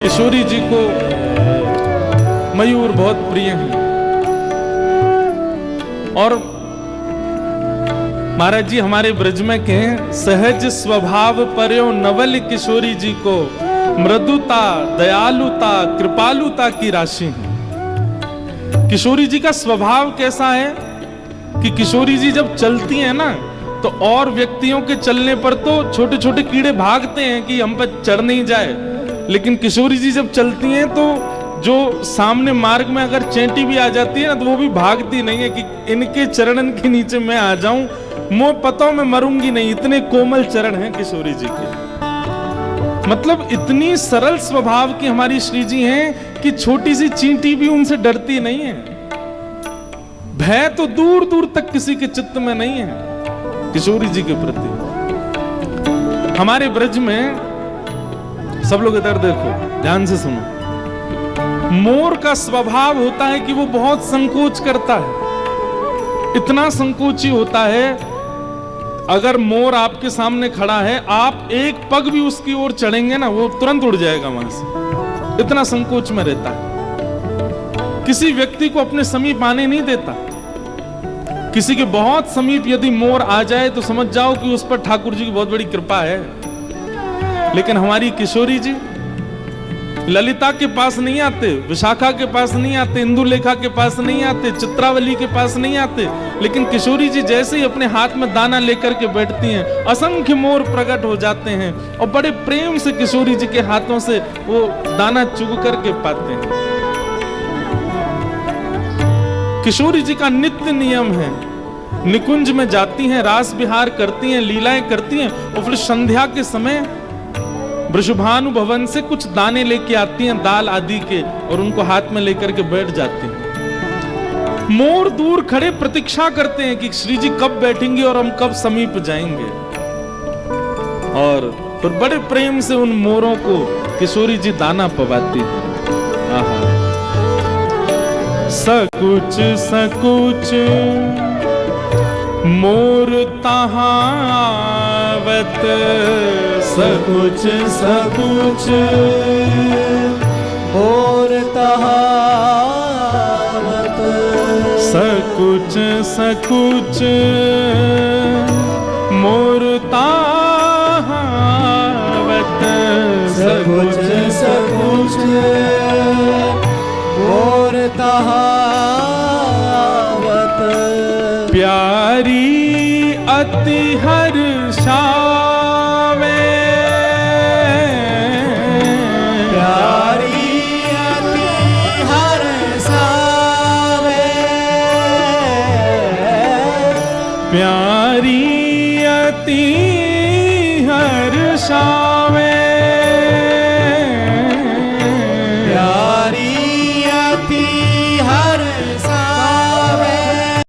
किशोरी जी को मयूर बहुत प्रिय हैं और महाराज जी हमारे ब्रज में कहें सहज स्वभाव पर्यो नवल किशोरी जी को मृदुता दयालुता कृपालुता की राशि है। किशोरी जी का स्वभाव कैसा है कि किशोरी जी जब चलती हैं ना तो और व्यक्तियों के चलने पर तो छोटे छोटे कीड़े भागते हैं कि हम पर चढ़ नहीं जाए, लेकिन किशोरी जी जब चलती हैं तो जो सामने मार्ग में अगर चेंटी भी आ जाती है ना तो वो भी भागती नहीं है कि इनके चरणन के नीचे मैं आ जाऊं, मुंह पताओं में मरूंगी नहीं। इतने कोमल चरण हैं किशोरी जी के, मतलब इतनी सरल स्वभाव की हमारी श्री जी हैं कि छोटी सी चींटी भी उनसे डरती नहीं है। भय तो दूर दूर तक किसी के चित्त में नहीं है किशोरी जी के प्रति। हमारे ब्रज में सब लोग इधर देखो, ध्यान से सुनो। मोर का स्वभाव होता है कि वो बहुत संकोच करता है, इतना संकोची होता है। अगर मोर आपके सामने खड़ा है, आप एक पग भी उसकी ओर चढ़ेंगे ना वो तुरंत उड़ जाएगा वहां से, इतना संकोच में रहता है। किसी व्यक्ति को अपने समीप आने नहीं देता। किसी के बहुत समीप यदि मोर आ जाए तो समझ जाओ कि उस पर ठाकुर जी की बहुत बड़ी कृपा है। लेकिन हमारी किशोरी जी ललिता के पास नहीं आते, विशाखा के पास नहीं आते, इंदुलेखा के पास नहीं आते, चित्रावली के पास नहीं आते, लेकिन किशोरी जी जैसे ही अपने हाथ में दाना लेकर के बैठती हैं, असंख्य मोर प्रकट हो जाते हैं और बड़े प्रेम से किशोरी जी के हाथों से वो दाना चुग करके पाते हैं। किशोरी जी का नित्य नियम है, निकुंज में जाती हैं, रास विहार करती हैं, लीलाएं करती हैं और फिर संध्या के समय वृषभानु भवन से कुछ दाने लेके आती हैं दाल आदि के और उनको हाथ में लेकर के बैठ जाती हैं। मोर दूर खड़े प्रतीक्षा करते हैं कि श्री जी कब बैठेंगे और हम कब समीप जाएंगे, और फिर बड़े प्रेम से उन मोरों को किशोरी जी दाना पवाती हैं। सकुच सकुच मोर तहावत, सकुच सकुच मोर तहावत, सकुच सकुच मोर तहावत, सकुच सकुच मोर तहावत, प्यारी अति हर्षावे, प्यारी अति हर्षावे, प्यारी अति हर्षावे,